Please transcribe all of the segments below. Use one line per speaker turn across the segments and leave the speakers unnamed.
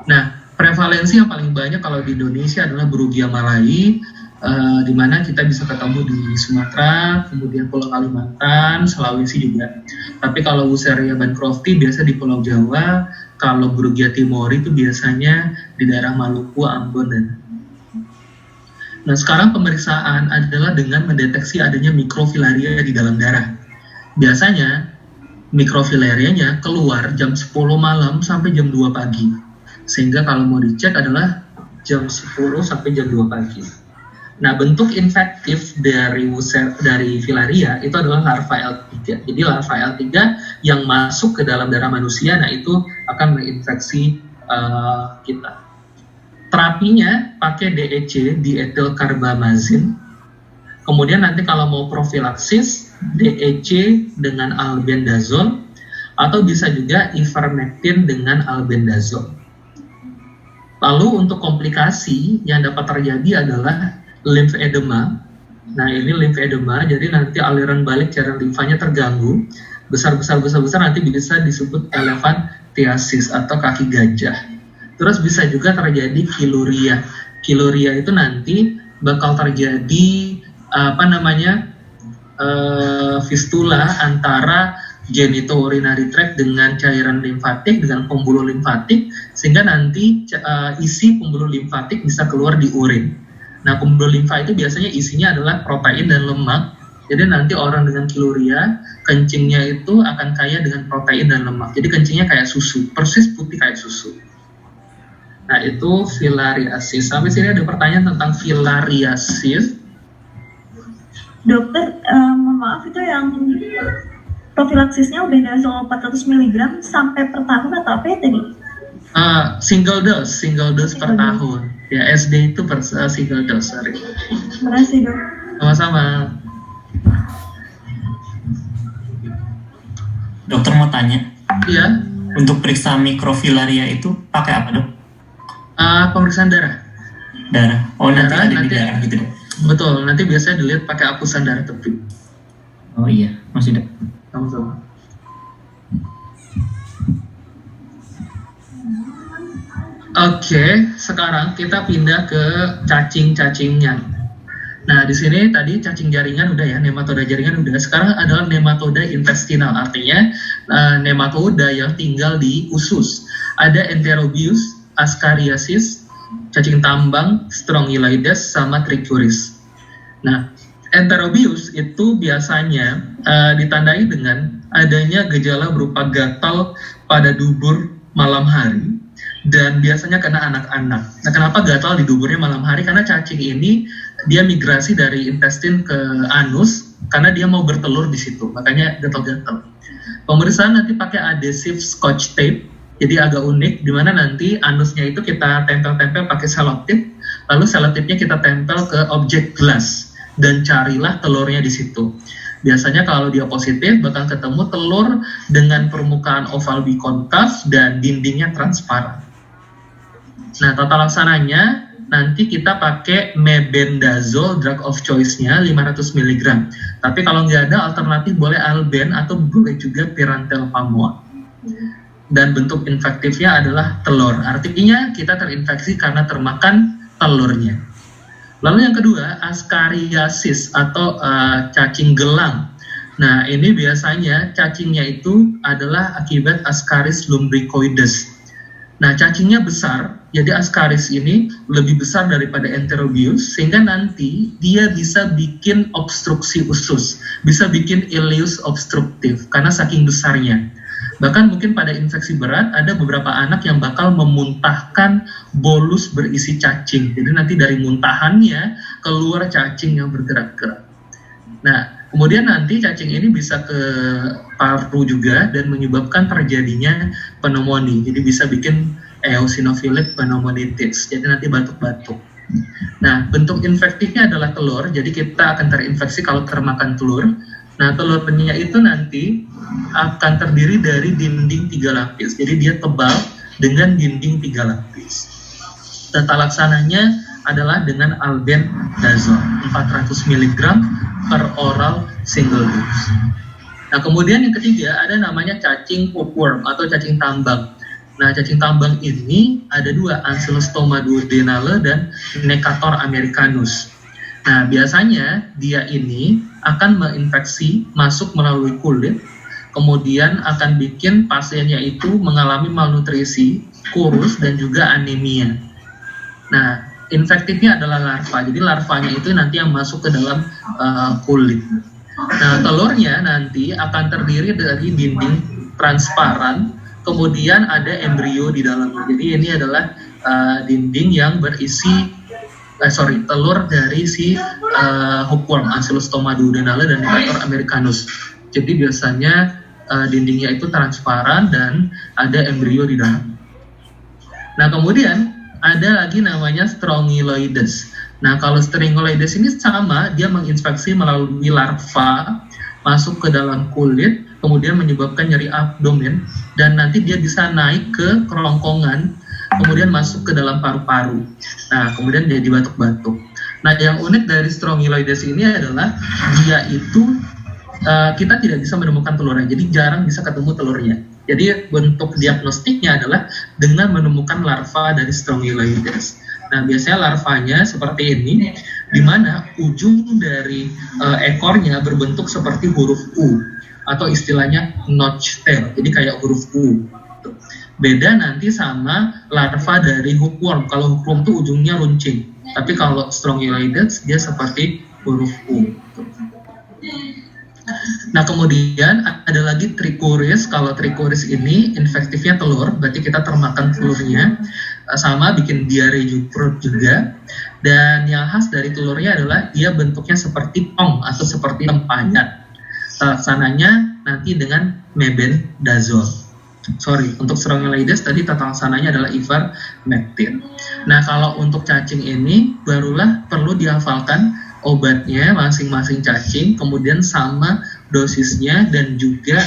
Nah, prevalensi yang paling banyak kalau di Indonesia adalah Brugia malayi, di mana kita bisa ketemu di Sumatera, kemudian Pulau Kalimantan, Sulawesi juga. Tapi kalau Wuchereria bancrofti biasa di Pulau Jawa, kalau Brugia timori itu biasanya di daerah Maluku, Ambon, dan nah, sekarang pemeriksaan adalah dengan mendeteksi adanya mikrofilaria di dalam darah. Biasanya mikrofilarianya keluar jam 10 malam sampai jam 2 pagi. Sehingga kalau mau dicek adalah jam 10 sampai jam 2 pagi. Nah, bentuk infektif dari filaria itu adalah larva L3. Jadi larva L3 yang masuk ke dalam darah manusia, nah itu akan menginfeksi kita. Terapinya pakai DEC, diethylcarbamazine. Kemudian nanti kalau mau profilaksis, DEC dengan albendazole, atau bisa juga ivermectin dengan albendazole. Lalu untuk komplikasi yang dapat terjadi adalah lymphedema. Nah, ini lymphedema, jadi nanti aliran balik cairan limfanya terganggu, besar nanti bisa disebut elephantiasis atau kaki gajah. Terus bisa juga terjadi kiluria. Kiluria itu nanti bakal terjadi fistula antara genitourinary tract dengan cairan limfatik, dengan pembuluh limfatik, sehingga nanti isi pembuluh limfatik bisa keluar di urin. Nah, pembuluh limfa itu biasanya isinya adalah protein dan lemak. Jadi nanti orang dengan kiluria, kencingnya itu akan kaya dengan protein dan lemak. Jadi kencingnya kayak susu, persis putih kayak susu. Nah, itu filariasis. Sampai sini ada pertanyaan tentang filariasis.
Dokter, mohon maaf, itu yang profilaksisnya albendazole 400 mg sampai per tahun atau apa ya tadi?
Single dose per tahun. Ya, SD itu single dose, sorry.
Terima kasih, Dok.
Sama-sama.
Dokter mau tanya.
Iya.
Untuk periksa mikrofilaria itu pakai apa, Dok?
Pemeriksaan darah.
Darah. Oh, nanti ada
nanti,
di darah gitu, Dok.
Betul, nanti biasanya dilihat pakai apusan darah tepi.
Oh iya, masih, Dok.
Sama-sama. Oke, sekarang kita pindah ke cacing-cacingnya. Nah, di sini tadi cacing jaringan udah ya, nematoda jaringan udah. Sekarang adalah nematoda intestinal, artinya nematoda yang tinggal di usus. Ada Enterobius, Ascariasis, cacing tambang, Strongyloides, sama Trichuris. Nah, Enterobius itu biasanya ditandai dengan adanya gejala berupa gatal pada dubur malam hari, dan biasanya kena anak-anak. Nah, kenapa gatal di duburnya malam hari? Karena cacing ini dia migrasi dari intestin ke anus karena dia mau bertelur di situ, makanya gatal-gatal. Pemeriksaan nanti pakai adhesive scotch tape, jadi agak unik, di mana nanti anusnya itu kita tempel-tempel pakai selotip, lalu selotipnya kita tempel ke objek gelas dan carilah telurnya di situ. Biasanya kalau dia positif bakal ketemu telur dengan permukaan oval bikonkaf dan dindingnya transparan. Nah, tata laksananya nanti kita pakai mebendazole drug of choice-nya 500 mg. Tapi kalau nggak ada alternatif boleh alben atau boleh juga pyrantelpamoa. Dan bentuk infektifnya adalah telur. Artinya kita terinfeksi karena termakan telurnya. Lalu yang kedua, Ascariasis atau cacing gelang. Nah, ini biasanya cacingnya itu adalah akibat Ascaris lumbricoides. Nah, cacingnya besar, jadi Ascaris ini lebih besar daripada Enterobius, sehingga nanti dia bisa bikin obstruksi usus, bisa bikin ileus obstruktif, karena saking besarnya. Bahkan mungkin pada infeksi berat, ada beberapa anak yang bakal memuntahkan bolus berisi cacing. Jadi nanti dari muntahannya keluar cacing yang bergerak-gerak. Nah, kemudian nanti cacing ini bisa ke paru juga dan menyebabkan terjadinya pneumonia. Jadi bisa bikin eosinophilic pneumonitis. Jadi nanti batuk-batuk. Nah, bentuk infektifnya adalah telur. Jadi kita akan terinfeksi kalau termakan telur. Nah, telurnya itu nanti akan terdiri dari dinding 3 lapis. Jadi dia tebal dengan dinding 3 lapis. Tata laksananya adalah dengan albendazole 400 mg per oral single dose. Nah, kemudian yang ketiga ada namanya cacing hookworm atau cacing tambang. Nah, cacing tambang ini ada dua, Ancylostoma duodenale dan Necator americanus. Nah, biasanya dia ini akan menginfeksi masuk melalui kulit, kemudian akan bikin pasiennya itu mengalami malnutrisi, kurus, dan juga anemia. Nah, infektifnya adalah larva, jadi larvanya itu nanti yang masuk ke dalam kulit. Nah, telurnya nanti akan terdiri dari dinding transparan, kemudian ada embrio di dalamnya. Jadi ini adalah dinding yang berisi telur dari si hookworm, Ancylostoma duodenale dan Necator americanus. Jadi biasanya dindingnya itu transparan dan ada embrio di dalam. Nah, kemudian ada lagi namanya Strongyloides. Nah, kalau Strongyloides ini sama, dia menginfeksi melalui larva, masuk ke dalam kulit, kemudian menyebabkan nyeri abdomen, dan nanti dia bisa naik ke kerongkongan, kemudian masuk ke dalam paru-paru. Nah, kemudian jadi batuk-batuk. Nah, yang unik dari Strongyloides ini adalah dia itu kita tidak bisa menemukan telurnya, jadi jarang bisa ketemu telurnya. Jadi bentuk diagnostiknya adalah dengan menemukan larva dari Strongyloides. Nah, biasanya larvanya seperti ini, di mana ujung dari ekornya berbentuk seperti huruf U, atau istilahnya notch tail, jadi kayak huruf U. Beda nanti sama larva dari hookworm. Kalau hookworm tuh ujungnya runcing, tapi kalau Strongyloides dia seperti huruf U. Nah, kemudian ada lagi Trichuris. Kalau Trichuris ini infektifnya telur, berarti kita termakan telurnya, sama bikin diare juga. Dan yang khas dari telurnya adalah dia bentuknya seperti tong atau seperti tempayan. Laksananya nanti dengan mebendazole. Untuk Strongyloides tadi tata laksananya adalah ivermectin. Nah, kalau untuk cacing ini barulah perlu dihafalkan obatnya masing-masing cacing, kemudian sama dosisnya dan juga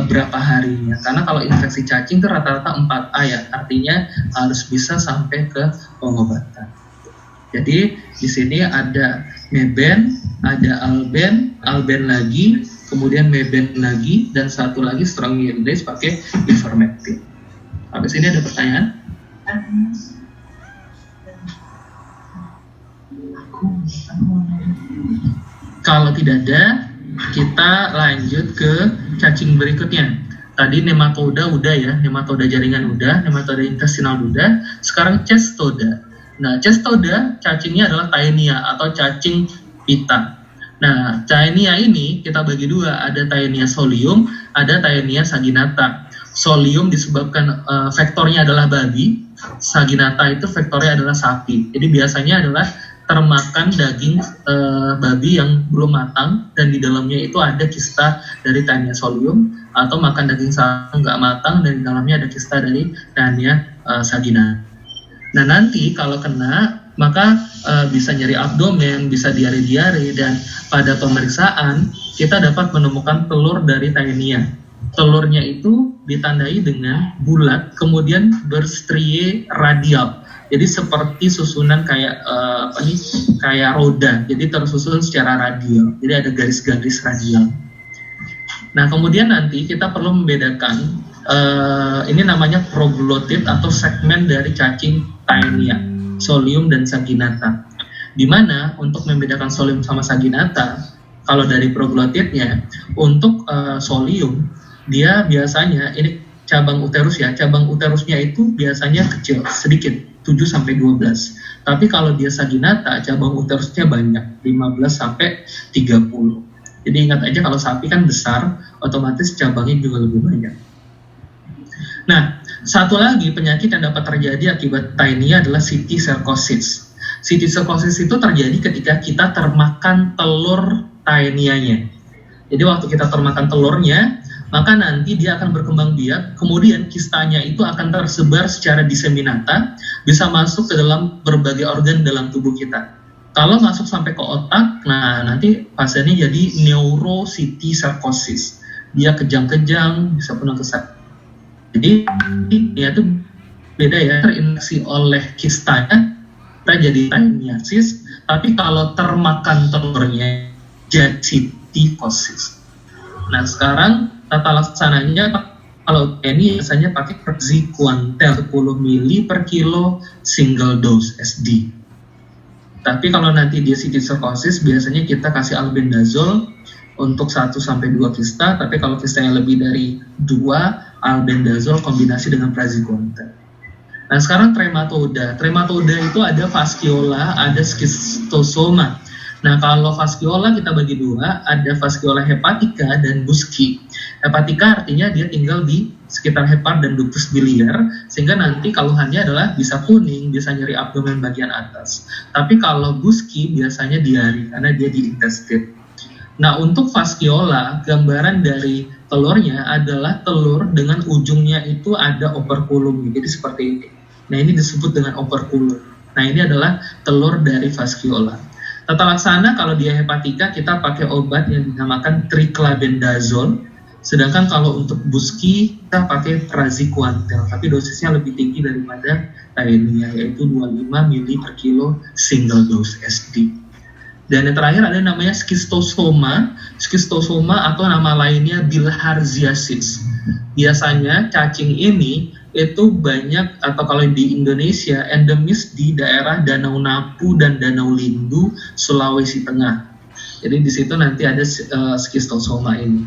berapa harinya. Karena kalau infeksi cacing itu rata-rata 4A ya, artinya harus bisa sampai ke pengobatan. Jadi di sini ada meben, ada alben lagi, kemudian meben lagi, dan satu lagi Strongyloides pakai ivermectin. Sampai sini ada pertanyaan? Kalau tidak ada, kita lanjut ke cacing berikutnya. Tadi nematoda udah ya, nematoda jaringan udah, nematoda intestinal udah. Sekarang cestoda. Nah, cestoda cacingnya adalah Taenia atau cacing pita. Nah, Taenia ini kita bagi dua, ada Taenia solium, ada Taenia saginata. Solium disebabkan vektornya adalah babi, saginata itu vektornya adalah sapi. Jadi biasanya adalah termakan daging babi yang belum matang dan di dalamnya itu ada kista dari Taenia solium, atau makan daging sapi nggak matang dan di dalamnya ada kista dari Taenia saginata. Nah, nanti kalau kena maka bisa nyeri abdomen, bisa diare-diare, dan pada pemeriksaan kita dapat menemukan telur dari Taenia. Telurnya itu ditandai dengan bulat, kemudian berstrie radial. Jadi seperti susunan kayak kayak roda. Jadi tersusun secara radial. Jadi ada garis-garis radial. Nah, kemudian nanti kita perlu membedakan ini namanya proglotid atau segmen dari cacing Taenia, solium dan saginata. Di mana untuk membedakan solium sama saginata, kalau dari proglotidnya, untuk solium dia biasanya ini cabang uterus ya, cabang uterusnya itu biasanya kecil sedikit, 7-12. Tapi kalau dia saginata, cabang uterusnya banyak, 15-30. Jadi ingat aja kalau sapi kan besar, otomatis cabangnya juga lebih banyak. Nah, satu lagi penyakit yang dapat terjadi akibat Taenia adalah cysticercosis. Cysticercosis itu terjadi ketika kita termakan telur Taenianya. Jadi waktu kita termakan telurnya, maka nanti dia akan berkembang biak, kemudian kistanya itu akan tersebar secara diseminata, bisa masuk ke dalam berbagai organ dalam tubuh kita. Kalau masuk sampai ke otak, nah nanti pasiennya jadi neurocysticercosis. Dia kejang-kejang, bisa penuh kesak. Jadi dia tuh beda ya, terinfeksi oleh kistanya, kita jadi taeniasis, tapi kalau termakan telurnya jadi cysticercosis. Nah, sekarang tata laksananya Kalau ini biasanya pakai praziquantel 10 mili per kilo single dose SD. Tapi kalau nanti dia cystic sarcosis, biasanya kita kasih albendazole untuk 1-2 kista, tapi kalau kistanya lebih dari 2, albendazole kombinasi dengan praziquantel. Nah sekarang trematoda. Trematoda itu ada fasciola, ada schistosoma. Nah kalau fasciola kita bagi dua, ada fasciola hepatica dan Buschke. Hepatica artinya dia tinggal di sekitar hepar dan ductus biliar, sehingga nanti keluhannya adalah bisa kuning, bisa nyeri abdomen bagian atas. Tapi kalau Buschke biasanya diare karena dia di intestine. Nah untuk fasciola, gambaran dari telurnya adalah telur dengan ujungnya itu ada operculum, jadi seperti ini. Nah ini disebut dengan operculum. Nah ini adalah telur dari fasciola. Tata laksana kalau dia hepatika kita pakai obat yang dinamakan triclabendazole. Sedangkan kalau untuk Buschke kita pakai praziquantel, tapi dosisnya lebih tinggi daripada lainnya, yaitu 25 mili per kilo single dose SD. Dan yang terakhir ada namanya schistosoma. Schistosoma atau nama lainnya bilharziasis. Biasanya cacing ini itu banyak, atau kalau di Indonesia endemis di daerah Danau Napu dan Danau Lindu, Sulawesi Tengah. Jadi di situ nanti ada schistosoma ini.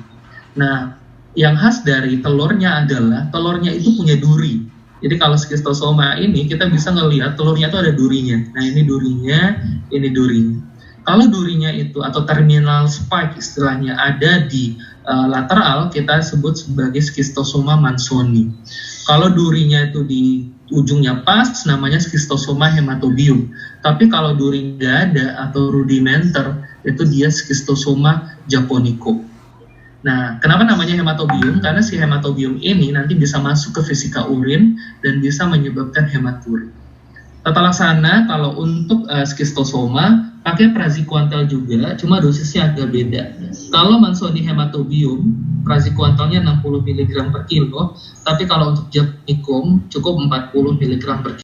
Nah, yang khas dari telurnya adalah telurnya itu punya duri. Jadi kalau schistosoma ini kita bisa ngelihat telurnya itu ada durinya. Nah ini durinya, ini durinya. Kalau durinya itu atau terminal spike istilahnya ada di lateral, kita sebut sebagai schistosoma mansoni. Kalau durinya itu di ujungnya pas, namanya schistosoma hematobium. Tapi kalau duri nggak ada atau rudimenter, itu dia schistosoma japonicum. Nah, kenapa namanya hematobium? Karena si hematobium ini nanti bisa masuk ke vesika urin dan bisa menyebabkan hematuri. Tata laksana kalau untuk schistosoma pakai praziquantel juga, cuma dosisnya agak beda. Kalau mansoni hematobium, praziquantelnya 60 mg per kilo, tapi kalau untuk japonicum cukup 40 mg per kilo.